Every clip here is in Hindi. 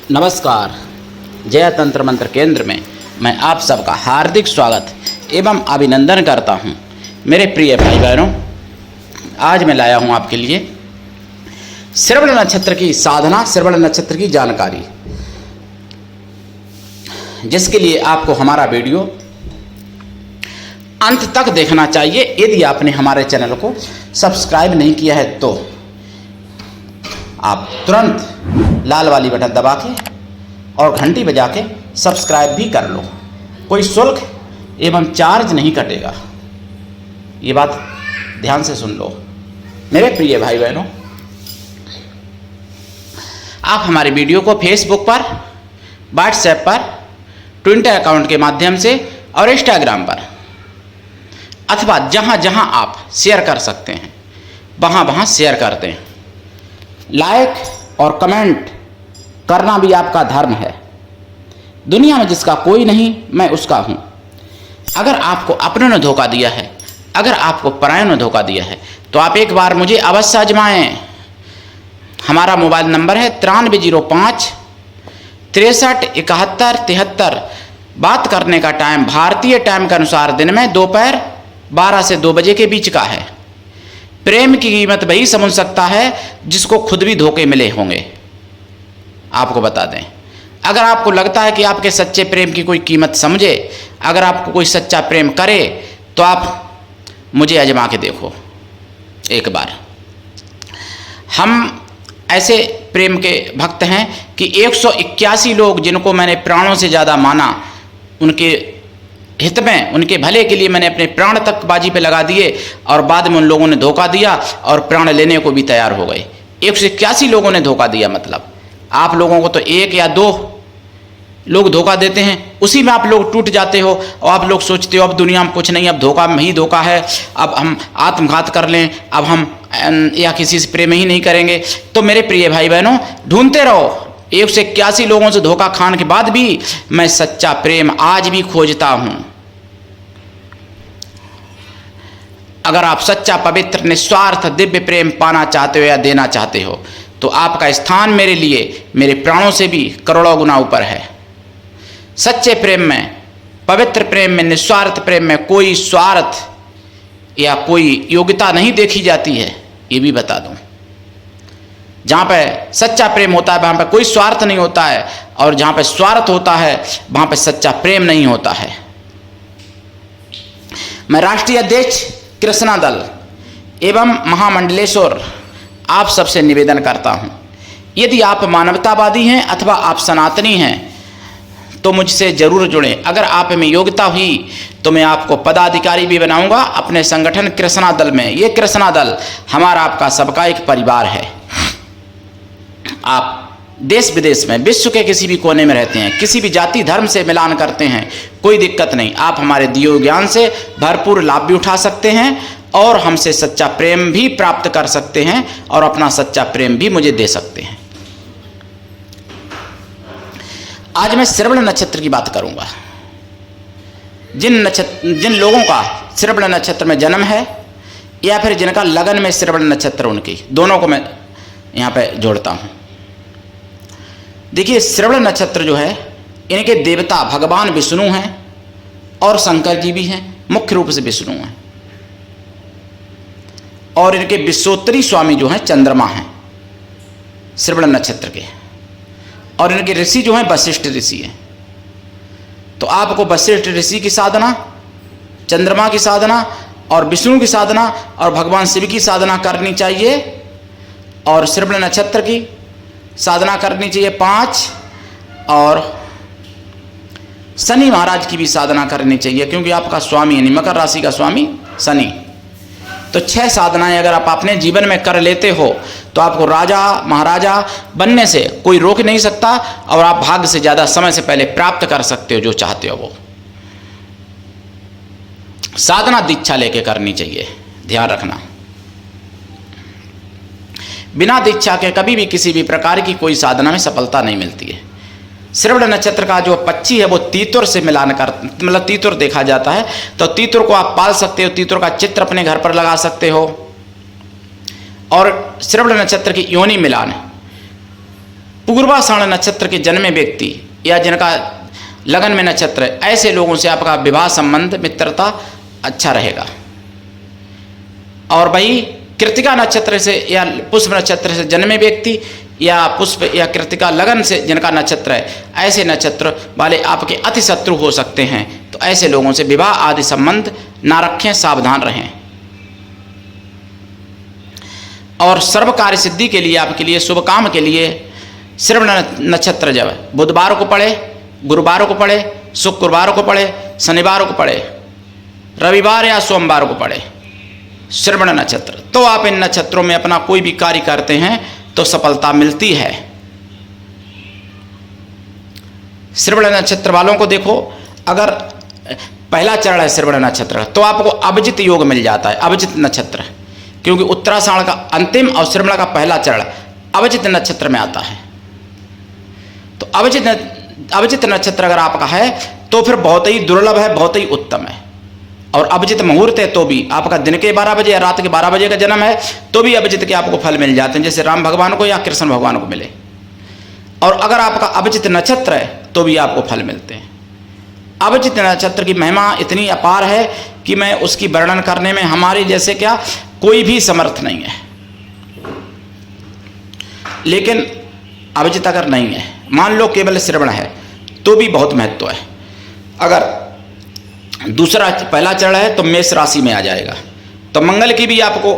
नमस्कार। जय तंत्र मंत्र केंद्र में मैं आप सबका हार्दिक स्वागत एवं अभिनंदन करता हूं। मेरे प्रिय भाई बहनों, आज मैं लाया हूं आपके लिए श्रवण नक्षत्र की साधना, श्रवण नक्षत्र की जानकारी, जिसके लिए आपको हमारा वीडियो अंत तक देखना चाहिए। यदि आपने हमारे चैनल को सब्सक्राइब नहीं किया है तो आप तुरंत लाल वाली बटन दबा के और घंटी बजा के सब्सक्राइब भी कर लो। कोई शुल्क एवं चार्ज नहीं कटेगा, ये बात ध्यान से सुन लो। मेरे प्रिय भाई बहनों, आप हमारे वीडियो को फेसबुक पर, व्हाट्सएप पर, ट्विटर अकाउंट के माध्यम से और इंस्टाग्राम पर अथवा जहां जहां आप शेयर कर सकते हैं वहां वहां शेयर करते हैं। लाइक और कमेंट करना भी आपका धर्म है। दुनिया में जिसका कोई नहीं, मैं उसका हूं। अगर आपको अपनों ने धोखा दिया है, अगर आपको परायों ने धोखा दिया है, तो आप एक बार मुझे अवश्य आजमाएं। हमारा मोबाइल नंबर है 9305 63 71 73। बात करने का टाइम भारतीय टाइम के अनुसार दिन में दोपहर 12 से 2 बजे के बीच का है। प्रेम की कीमत वही समझ सकता है जिसको खुद भी धोखे मिले होंगे। आपको बता दें, अगर आपको लगता है कि आपके सच्चे प्रेम की कोई कीमत समझे, अगर आपको कोई सच्चा प्रेम करे, तो आप मुझे आजमा के देखो एक बार। हम ऐसे प्रेम के भक्त हैं कि 181 लोग जिनको मैंने प्राणों से ज़्यादा माना, उनके हित में, उनके भले के लिए मैंने अपने प्राण तक बाजी पे लगा दिए और बाद में उन लोगों ने धोखा दिया और प्राण लेने को भी तैयार हो गए। 181 लोगों ने धोखा दिया। मतलब आप लोगों को तो 1 या 2 लोग धोखा देते हैं, उसी में आप लोग टूट जाते हो और आप लोग सोचते हो अब दुनिया में कुछ नहीं, अब धोखा में ही धोखा है, अब हम आत्मघात कर लें, अब हम या किसी से प्रेम ही नहीं करेंगे। तो मेरे प्रिय भाई बहनों, ढूंढते रहो। 181 लोगों से धोखा खाने के बाद भी मैं सच्चा प्रेम आज भी खोजता हूं। अगर आप सच्चा, पवित्र, निस्वार्थ, दिव्य प्रेम पाना चाहते हो या देना चाहते हो, तो आपका स्थान मेरे लिए, मेरे प्राणों से भी करोड़ों गुना ऊपर है। सच्चे प्रेम में, पवित्र प्रेम में, निस्वार्थ प्रेम में कोई स्वार्थ या कोई योग्यता नहीं देखी जाती है, ये भी बता दूं। जहाँ पे सच्चा प्रेम होता है वहाँ पे कोई स्वार्थ नहीं होता है, और जहाँ पे स्वार्थ होता है वहाँ पे सच्चा प्रेम नहीं होता है। मैं राष्ट्रीय अध्यक्ष कृष्णा दल एवं महामंडलेश्वर आप सबसे निवेदन करता हूँ, यदि आप मानवतावादी हैं अथवा आप सनातनी हैं तो मुझसे जरूर जुड़ें। अगर आप में योग्यता हुई तो मैं आपको पदाधिकारी भी बनाऊंगा अपने संगठन कृष्णा दल में। ये कृष्णा दल हमारा, आपका, सबका एक परिवार है। आप देश विदेश में, विश्व के किसी भी कोने में रहते हैं, किसी भी जाति धर्म से मिलान करते हैं, कोई दिक्कत नहीं। आप हमारे दिए हुए ज्ञान से भरपूर लाभ भी उठा सकते हैं और हमसे सच्चा प्रेम भी प्राप्त कर सकते हैं और अपना सच्चा प्रेम भी मुझे दे सकते हैं। आज मैं श्रवण नक्षत्र की बात करूंगा। जिन लोगों का श्रवण नक्षत्र में जन्म है या फिर जिनका लगन में श्रवण नक्षत्र, उनकी दोनों को मैं यहाँ पे जोड़ता हूँ। देखिए, श्रवण नक्षत्र जो है, इनके देवता भगवान विष्णु हैं और शंकर जी भी हैं। मुख्य रूप से विष्णु हैं और इनके विश्वोत्तरी स्वामी जो हैं चंद्रमा हैं श्रवण नक्षत्र के, और इनके ऋषि जो हैं वशिष्ठ ऋषि हैं। तो आपको वशिष्ठ ऋषि की साधना, चंद्रमा की साधना और विष्णु की साधना और भगवान शिव की साधना करनी चाहिए, और श्रवण नक्षत्र की साधना करनी चाहिए 5, और शनि महाराज की भी साधना करनी चाहिए, क्योंकि आपका स्वामी यानी मकर राशि का स्वामी शनि। तो 6 साधनाएं अगर आप अपने जीवन में कर लेते हो तो आपको राजा महाराजा बनने से कोई रोक नहीं सकता, और आप भाग्य से ज़्यादा समय से पहले प्राप्त कर सकते हो जो चाहते हो वो। साधना दीक्षा लेके करनी चाहिए, ध्यान रखना। बिना दीक्षा के कभी भी किसी भी प्रकार की कोई साधना में सफलता नहीं मिलती है। श्रवण नक्षत्र का जो पक्षी है वो तीतुर से मिलान कर, मतलब तीतुर देखा जाता है, तो तीतुर को आप पाल सकते हो, तीतुर का चित्र अपने घर पर लगा सकते हो। और श्रवण नक्षत्र की योनि मिलान पूर्वाषाढ़ नक्षत्र के जन्मे व्यक्ति या जिनका लगन में नक्षत्र है, ऐसे लोगों से आपका विवाह संबंध मित्रता अच्छा रहेगा। और वही कृतिका नक्षत्र से या पुष्प नक्षत्र से जन्मे व्यक्ति या पुष्प या कृतिका लगन से जिनका नक्षत्र है, ऐसे नक्षत्र वाले आपके अति शत्रु हो सकते हैं। तो ऐसे लोगों से विवाह आदि संबंध ना रखें, सावधान रहें। और सर्व कार्य सिद्धि के लिए, आपके लिए शुभ काम के लिए श्रवण नक्षत्र जब बुधवार को पड़े, गुरुवार को पड़े, शुक्रवार को पड़े, शनिवार को पड़े, रविवार या सोमवार को पड़े श्रवण नक्षत्र, तो आप इन नक्षत्रों में अपना कोई भी कार्य करते हैं तो सफलता मिलती है। श्रवण नक्षत्र वालों को देखो, अगर पहला चरण है श्रवण नक्षत्र तो आपको अभिजित योग मिल जाता है। अभिजित नक्षत्र, क्योंकि उत्तराषाढ़ का अंतिम और श्रवण का पहला चरण अभिजित नक्षत्र में आता है। तो अभिजित नक्षत्र अगर आपका है तो फिर बहुत ही दुर्लभ है, बहुत ही उत्तम है। और अभिजित मुहूर्त है तो भी आपका दिन के 12 बजे या रात के 12 बजे का जन्म है तो भी अभिजित के आपको फल मिल जाते हैं, जैसे राम भगवान को या कृष्ण भगवान को मिले। और अगर आपका अभिजित नक्षत्र है तो भी आपको फल मिलते हैं। अभिजित नक्षत्र की महिमा इतनी अपार है कि मैं उसकी वर्णन करने में हमारे जैसे क्या कोई भी समर्थ नहीं है। लेकिन अभिजित अगर नहीं है, मान लो केवल श्रवण है, तो भी बहुत महत्व है। अगर दूसरा पहला चरण है तो मेष राशि में आ जाएगा, तो मंगल की भी आपको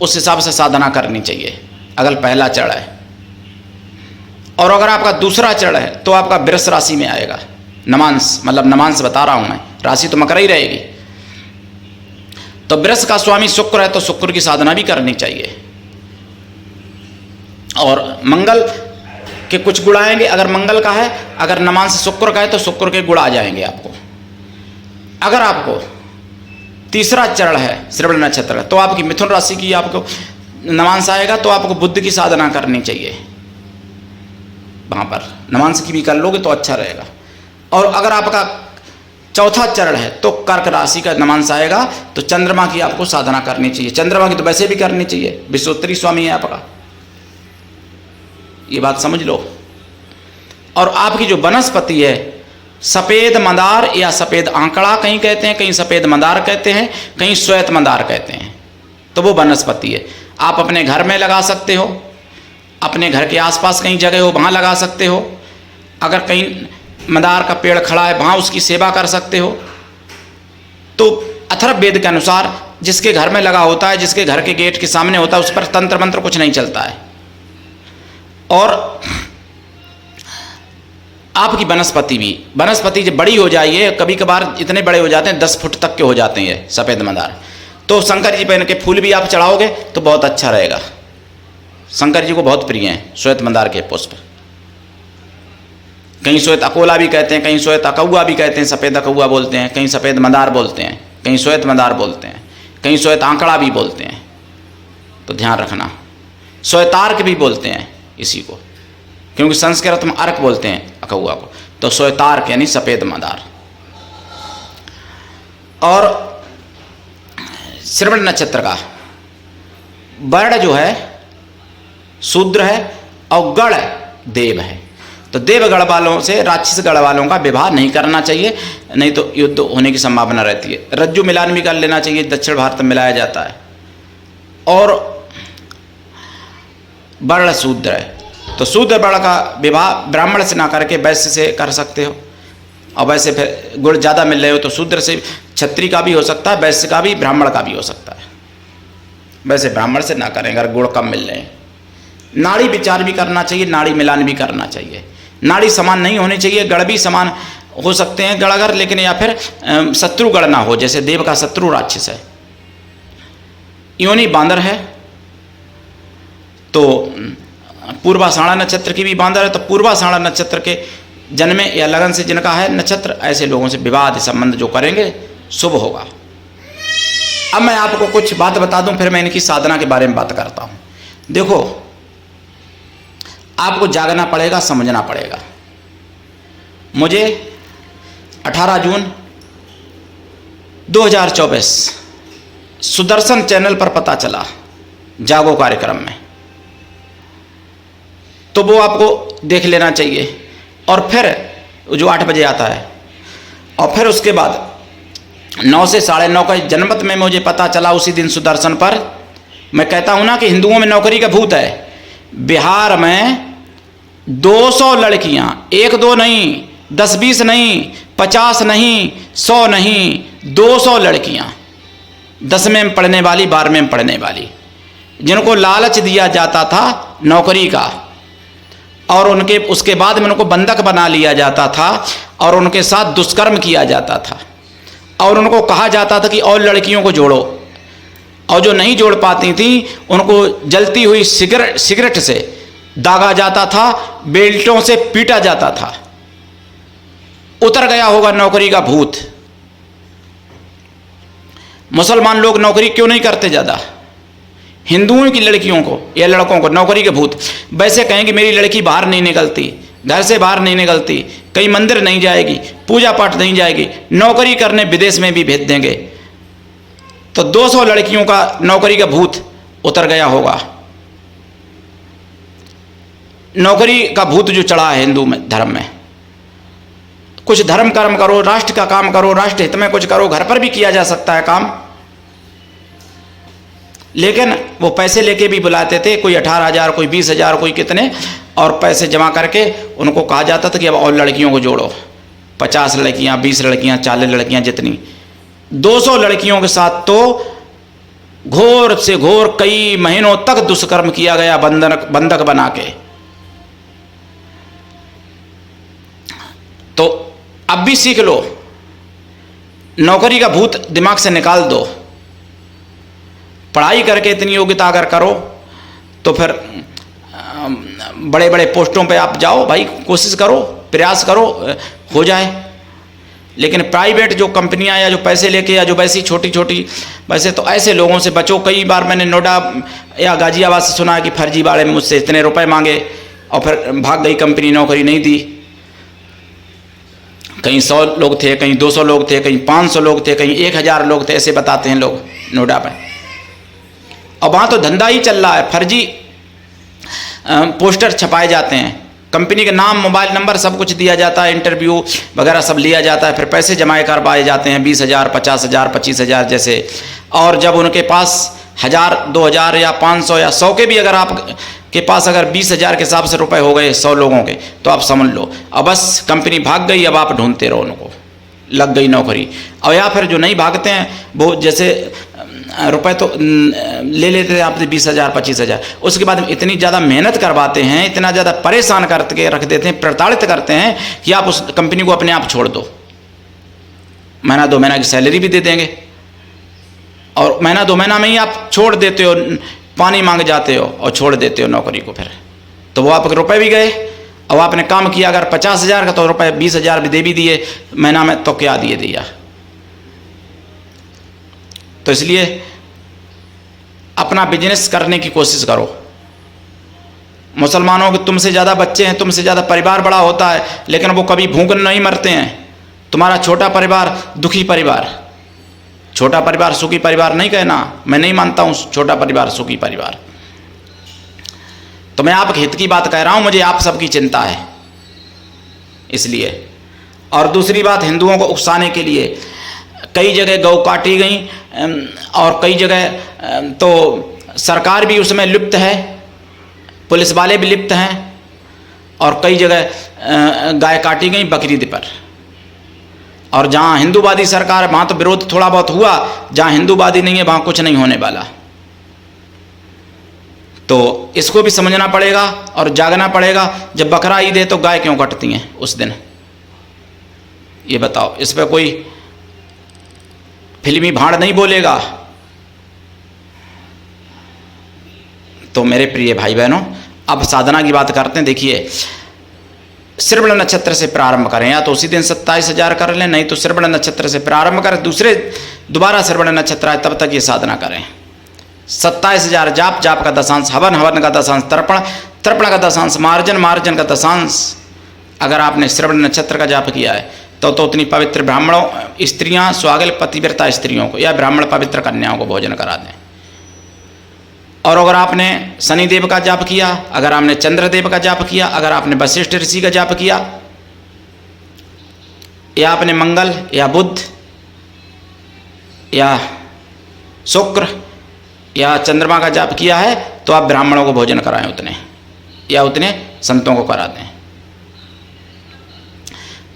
उस हिसाब से साधना करनी चाहिए अगर पहला चरण है। और अगर आपका दूसरा चरण है तो आपका वृष राशि में आएगा। नमांश, मतलब नमांश बता रहा हूं मैं, राशि तो मकर ही रहेगी। तो वृष का स्वामी शुक्र है तो शुक्र की साधना भी करनी चाहिए। और मंगल के कुछ गुण आएंगे, अगर मंगल का है, अगर नमांश शुक्र का है तो शुक्र के गुण आ जाएंगे आपको। अगर आपको तीसरा चरण है श्रवण नक्षत्र तो आपकी मिथुन राशि की आपको नमांश आएगा, तो आपको बुद्ध की साधना करनी चाहिए, वहां पर नमांश की भी कर लोगे तो अच्छा रहेगा। और अगर आपका चौथा चरण है तो कर्क राशि का नमांश आएगा, तो चंद्रमा की आपको साधना करनी चाहिए। चंद्रमा की तो वैसे भी करनी चाहिए, विश्वोत्तरी स्वामी है आपका, ये बात समझ लो। और आपकी जो वनस्पति है सफेद मंदार या सफेद आंकड़ा कहीं कहते हैं, कहीं सफेद मंदार कहते हैं, कहीं श्वेत मंदार कहते हैं, तो वो वनस्पति है। आप अपने घर में लगा सकते हो, अपने घर के आसपास कहीं जगह हो वहाँ लगा सकते हो। अगर कहीं मंदार का पेड़ खड़ा है वहाँ उसकी सेवा कर सकते हो। तो अथर्ववेद के अनुसार जिसके घर में लगा होता है, जिसके घर के गेट के सामने होता है, उस पर तंत्र मंत्र कुछ नहीं चलता है। और आपकी वनस्पति जब बड़ी हो जाइए, कभी कभार इतने बड़े हो जाते हैं 10 फुट तक के हो जाते हैं ये सफ़ेद मंदार, तो शंकर जी पे इनके फूल भी आप चढ़ाओगे तो बहुत अच्छा रहेगा। शंकर जी को बहुत प्रिय हैं श्वेत मंदार के पुष्प। कहीं श्वेत अकोला भी कहते हैं, कहीं श्वेत अकौआ भी कहते हैं, सफ़ेद अकौआ बोलते हैं, कहीं सफ़ेद मंदार बोलते हैं, कहीं श्वेत मंदार बोलते हैं, कहीं श्वेत आंकड़ा भी बोलते हैं। तो ध्यान रखना, श्वेतार्क भी बोलते हैं इसी को, क्योंकि संस्कृत में अर्क बोलते हैं अकौआ को, तो श्वेतार्क यानी सफ़ेद मंदार। और श्रवण नक्षत्र का वर्ण जो है शूद्र है और गण देव है। तो देवगण वालों से राक्षस गण वालों का विवाह नहीं करना चाहिए, नहीं तो युद्ध होने की संभावना रहती है। रज्जु मिलान भी कर लेना चाहिए, दक्षिण भारत में मिलाया जाता है। और वर्ण शूद्र है तो शूद्र वर्ण का विवाह ब्राह्मण से ना करके वैश्य से कर सकते हो। और वैसे फिर गुण ज़्यादा मिल रहे हो तो शूद्र से क्षत्रिय का भी हो सकता है, वैश्य का भी, ब्राह्मण का भी हो सकता है। वैसे ब्राह्मण से ना करें अगर गुण कम मिल रहे हैं। नाड़ी विचार भी करना चाहिए, नाड़ी मिलान भी करना चाहिए। नाड़ी समान नहीं होनी चाहिए, गण भी समान हो सकते हैं गण अगर, लेकिन या फिर शत्रु गण ना हो, जैसे देव का शत्रु राक्षस है। योनि बांदर है तो पूर्वाषाढ़ा नक्षत्र की भी बांदर है, तो पूर्वाषाढ़ा नक्षत्र के जन्मे या लगन से जिनका है नक्षत्र, ऐसे लोगों से विवाह आदि संबंध जो करेंगे शुभ होगा। अब मैं आपको कुछ बात बता दूं, फिर मैं इनकी साधना के बारे में बात करता हूं। देखो, आपको जागना पड़ेगा, समझना पड़ेगा। मुझे 18 जून 2024 सुदर्शन चैनल पर पता चला, जागो कार्यक्रम में। तो वो आपको देख लेना चाहिए। और फिर जो 8 बजे आता है, और फिर उसके बाद 9 से 9:30 का जनमत में मुझे पता चला उसी दिन सुदर्शन पर। मैं कहता हूँ ना कि हिंदुओं में नौकरी का भूत है। बिहार में 200 लड़कियाँ, 1-2 नहीं, 10-20 नहीं, 50 नहीं, 100 नहीं, 200 लड़कियाँ 10वीं में पढ़ने वाली, 12वीं में पढ़ने वाली, जिनको लालच दिया जाता था नौकरी का, और उनके उसके बाद में उनको बंधक बना लिया जाता था और उनके साथ दुष्कर्म किया जाता था, और उनको कहा जाता था कि और लड़कियों को जोड़ो, और जो नहीं जोड़ पाती थी उनको जलती हुई सिगरेट से दागा जाता था, बेल्टों से पीटा जाता था। उतर गया होगा नौकरी का भूत। मुसलमान लोग नौकरी क्यों नहीं करते ज़्यादा? हिंदुओं की लड़कियों को या लड़कों को नौकरी के भूत। वैसे कहें कि मेरी लड़की बाहर नहीं निकलती, घर से बाहर नहीं निकलती, कहीं मंदिर नहीं जाएगी, पूजा पाठ नहीं जाएगी, नौकरी करने विदेश में भी भेज देंगे, तो 200 लड़कियों का नौकरी का भूत उतर गया होगा। नौकरी का भूत जो चढ़ा है हिंदू में, धर्म में, कुछ धर्म कर्म करो, राष्ट्र का काम करो, राष्ट्र हित में कुछ करो। घर पर भी किया जा सकता है काम, लेकिन वो पैसे लेके भी बुलाते थे, कोई 18,000, कोई 20,000, कोई कितने, और पैसे जमा करके उनको कहा जाता था कि अब और लड़कियों को जोड़ो, 50 लड़कियां, 20 लड़कियां, 40 लड़कियां, जितनी। 200 लड़कियों के साथ तो घोर से घोर कई महीनों तक दुष्कर्म किया गया, बंधक बना के। तो अब भी सीख लो, नौकरी का भूत दिमाग से निकाल दो। पढ़ाई करके इतनी योग्यता अगर करो तो फिर बड़े बड़े पोस्टों पे आप जाओ भाई, कोशिश करो, प्रयास करो, हो जाए। लेकिन प्राइवेट जो कंपनियां या जो पैसे लेके या जो वैसी छोटी छोटी, वैसे तो ऐसे लोगों से बचो। कई बार मैंने नोएडा या गाजियाबाद से सुना है कि फर्जीवाड़े में मुझसे इतने रुपए मांगे और फिर भाग गई कंपनी, नौकरी नहीं दी। कहीं 100 लोग थे, कहीं 200 लोग थे, कहीं 500 लोग थे, कहीं 1000 लोग थे, ऐसे बताते हैं लोग नोएडा में। और वहाँ तो धंधा ही चल रहा है, फर्जी पोस्टर छपाए जाते हैं, कंपनी के नाम, मोबाइल नंबर सब कुछ दिया जाता है, इंटरव्यू वगैरह सब लिया जाता है, फिर पैसे जमा करवाए जाते हैं 20,000, 50,000, 25,000 जैसे। और जब उनके पास 1,000, 2,000 या 500 या 100 के भी अगर आप के पास अगर 20,000 के हिसाब से रुपए हो गए 100 लोगों के, तो आप समझ लो अब बस कंपनी भाग गई, अब आप ढूंढते रहो, उनको लग गई नौकरी। और या फिर जो नहीं भागते हैं वो जैसे रुपए तो ले लेते हैं आपसे 20,000, 25,000, उसके बाद इतनी ज़्यादा मेहनत करवाते हैं, इतना ज़्यादा परेशान करके रख देते हैं, प्रताड़ित करते हैं कि आप उस कंपनी को अपने आप छोड़ दो। महीना 2 महीना की सैलरी भी दे देंगे और महीना 2 महीना में ही आप छोड़ देते हो, पानी मांग जाते हो और छोड़ देते हो नौकरी को। फिर तो वो आपके रुपए भी गए, और आपने काम किया अगर 50,000 का तो रुपए 20,000 भी दे भी दिए महीना में, तो क्या दिया। तो इसलिए अपना बिजनेस करने की कोशिश करो। मुसलमानों के तुमसे ज़्यादा बच्चे हैं, तुमसे ज़्यादा परिवार बड़ा होता है, लेकिन वो कभी भूख नहीं मरते हैं। तुम्हारा छोटा परिवार दुखी परिवार, छोटा परिवार सुखी परिवार नहीं कहना, मैं नहीं मानता हूँ छोटा परिवार सुखी परिवार। तो मैं आपके हित की बात कह रहा हूँ, मुझे आप सबकी चिंता है इसलिए। और दूसरी बात, हिंदुओं को उकसाने के लिए कई जगह गौ काटी गई, और कई जगह तो सरकार भी उसमें लिप्त है, पुलिस वाले भी लिप्त हैं, और कई जगह गाय काटी गई बकरीद पर। और जहाँ हिंदूवादी सरकार है वहाँ तो विरोध थोड़ा बहुत हुआ, जहाँ हिंदूवादी नहीं है वहाँ कुछ नहीं होने वाला। तो इसको भी समझना पड़ेगा और जागना पड़ेगा। जब बकरा ईद है तो गाय क्यों कटती हैं उस दिन, ये बताओ। इस पर कोई फिल्मी भाड़ नहीं बोलेगा। तो मेरे प्रिय भाई बहनों, अब साधना की बात करते हैं। देखिए, श्रवण नक्षत्र से प्रारंभ करें, या तो उसी दिन 27,000 कर लें, नहीं तो श्रवण नक्षत्र से प्रारंभ करें, दोबारा श्रवण नक्षत्र आए तब तक ये साधना करें। 27,000 जाप, जाप का दशांश हवन, हवन का दशांश तर्पण, तर्पण का दशांश मार्जन, मार्जन का दशांश अगर आपने श्रवण नक्षत्र का जाप किया है तो उतनी पवित्र ब्राह्मणों, स्त्रियां, स्वागल पतिव्रता स्त्रियों को या ब्राह्मण पवित्र कन्याओं को भोजन करा दें। और अगर आपने शनिदेव का जाप किया, अगर आपने चंद्रदेव का जाप किया, अगर आपने वशिष्ठ ऋषि का जाप किया, या आपने मंगल या बुध या शुक्र या चंद्रमा का जाप किया है, तो आप ब्राह्मणों को भोजन कराएं उतने, या उतने संतों को करा दें।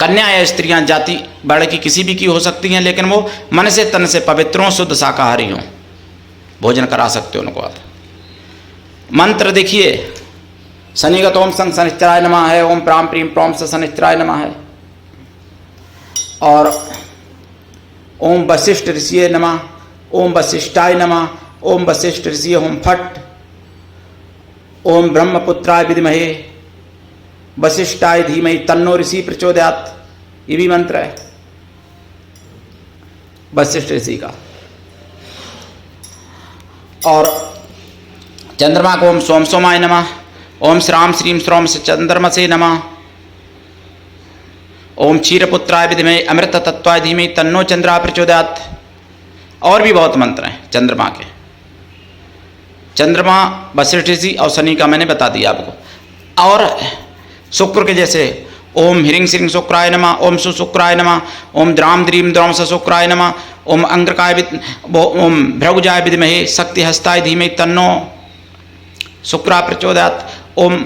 कन्या या स्त्रियां जाति वर्ण की किसी भी की हो सकती हैं, लेकिन वो मन से तन से पवित्र हों, शुद्ध शाकाहारी हों, भोजन करा सकते हो उनको आप। मंत्र देखिए, शनिगत ओम संग शनिश्चराय नमः है, ओम प्राम प्रीम प्रोम स शनिश्चराय नमः है, और ओम वशिष्ठ ऋषिये नमः, ओम वशिष्ठाय नमः, ओम वशिष्ठ ऋषिये ओम फट, ओम ब्रह्मपुत्राय विद्महे वशिष्ठाय धीमहि तन्नो ऋषि प्रचोदयात्, ये भी मंत्र है वशिष्ठ ऋषि का। और चंद्रमा को ओम सोम सोमाय नमः, ओम श्राम श्रीम श्रोम से चंद्रमसे नमः, ओम क्षीरपुत्राय विद्महे अमृत तत्वाय धीमहि तन्नो चंद्रा प्रचोदयात्। और भी बहुत मंत्र हैं चंद्रमा के। चंद्रमा, वशिष्ठ ऋषि और शनि का मैंने बता दिया आपको। और शुक्र के जैसे ओम ह्रीं श्रीं शुक्राय नमः, ओम सुशुक्राय नमः, ओम द्राम द्रीम द्रौम स शुक्राय नमः, ओम अंग्रकाय ओम भृगुजाय विद्महे शक्ति हस्ताय धीमहि तन्नो शुक्रा प्रचोदयात्। ओम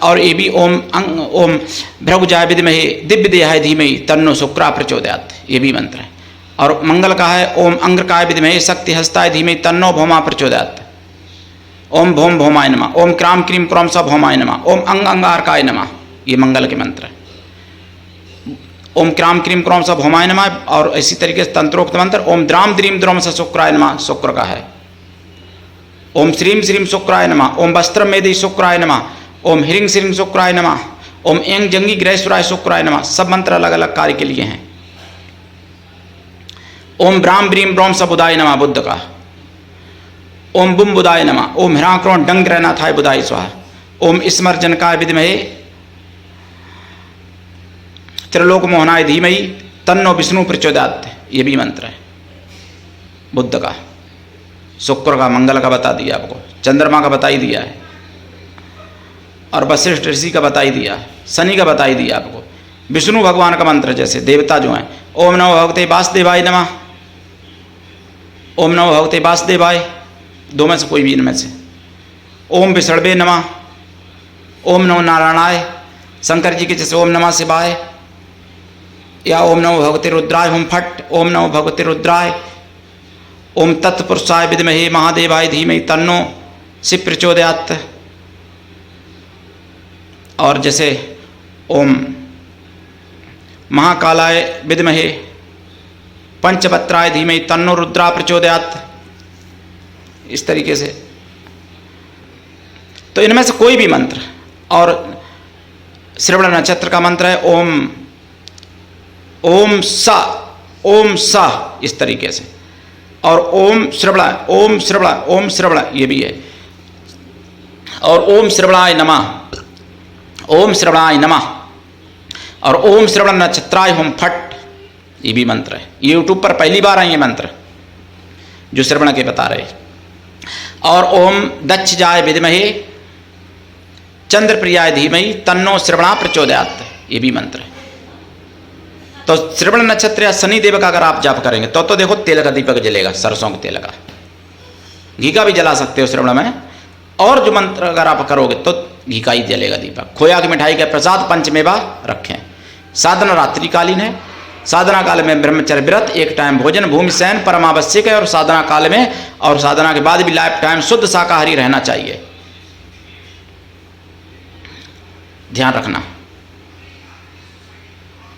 और ये भी ओम भृगुजाय विद्महे दिव्य देहाय धीमहि तन्नो शुक्रा प्रचोदयात्, ये भी मंत्र है। और मंगल का है ओम अंग्रकाय विद्महे शक्ति हस्ताय धीमहि तन्नो भौमा प्रचोदयात्। ओम भौम भौमाय नमः, ओम क्राम क्रीम क्रौम स भौमाय नमः, ओम अंग अंगारकाय नमः, ये मंगल के मंत्र है। ओम क्राम क्रीम क्रौम स भौमाय नमः। और इसी तरीके से तंत्रोक्त मंत्र ओम द्राम द्रीम द्रोम स शुक्राय नमः, शुक्र का है। ओम श्रीम श्रीम शुक्राय नमः, ओम वस्त्रम मेदि शुक्राय नमः, ओम ह्रीं श्रीं शुक्राय नमः, ओम एंग जंगी ग्रहेश्वराय शुक्राय नमः। सब मंत्र अलग अलग कार्य के लिए हैं। ओम ब्राम ब्रीम ब्रोम स बुधाय नमः, बुद्ध का। ओम बुम बुधाय नमः, ओम हिराक्रोण डंग रहनाथाय बुधाय स्वाहा, ओम स्मर्जनकाय विद्महे त्रिलोक मोहनाय धीमहि तन्नो विष्णु प्रचोदयात्, ये भी मंत्र है बुद्ध का। शुक्र का, मंगल का बता दिया आपको, चंद्रमा का बता ही दिया है, और वशिष्ठ ऋषि का बता ही दिया, शनि का बता ही दिया आपको। विष्णु भगवान का मंत्र जैसे देवता जो हैं, ओम नमो भगवते वासुदेवाय नमः, ओम नमो भगवते वासुदेवाय, दो में से कोई भी इनमें से। ओम विष्णवे नमः, ओम नमो नारायणाय, शंकर जी के जैसे ओम नमः शिवाय, या ओम नमो भगवते रुद्राय ओम फट, ओम नमो भगवते रुद्राय, ओम तत्पुरुषाय विद्महे महादेवाय धीमहि तन्नो शिव प्रचोदयात्। और जैसे ओम महाकालाय विद्महे पंचवक्त्राय धीमहि तन्नो रुद्रा प्रचोदयात्, इस तरीके से। तो इनमें से कोई भी मंत्र। और श्रवण नक्षत्र का मंत्र है ओम ओम सा, ओम सा, इस तरीके से। और ओम श्रवण, ओम श्रवण, ओम श्रवण, ये भी है। और ओम श्रवणाय नमः, ओम श्रवणाय नमः, और ओम श्रवण नक्षत्राय होम फट, ये भी मंत्र है। ये यूट्यूब पर पहली बार आए ये मंत्र जो श्रवण के बता रहे। और ओम दक्ष जाय विद्महे चंद्र प्रियाय धीमहि तन्नो श्रवणा प्रचोदयात्, ये भी मंत्र है। तो श्रवण नक्षत्र या शनि देव का अगर आप जाप करेंगे तो देखो तेल का दीपक जलेगा, सरसों के तेल का। घी का भी जला सकते हो श्रवण में। और जो मंत्र अगर आप करोगे तो घी का ही जलेगा दीपक। खोया की मिठाई का प्रसाद पंचमेवा रखें। साधना रात्रिकालीन है। साधना काल में ब्रह्मचर्य व्रत, एक टाइम भोजन, भूमि शयन परमावश्यक है। और साधना काल में और साधना के बाद भी लाइफ टाइम शुद्ध शाकाहारी रहना चाहिए, ध्यान रखना।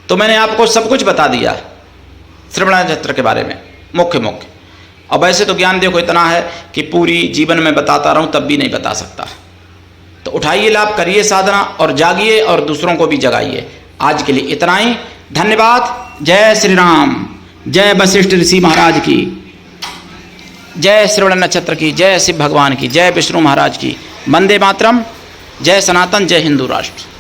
तो मैंने आपको सब कुछ बता दिया श्रवण नक्षत्र के बारे में, मुख्य। और वैसे तो ज्ञान देखो इतना है कि पूरी जीवन में बताता रहूं तब भी नहीं बता सकता। तो उठाइए लाभ, करिए साधना और जागिए और दूसरों को भी जगाइए। आज के लिए इतना ही, धन्यवाद। जय श्री राम, जय वशिष्ठ ऋषि महाराज की, जय श्रवण नक्षत्र की, जय शिव भगवान की, जय विष्णु महाराज की। वंदे मातरम, जय सनातन, जय हिंदू राष्ट्र।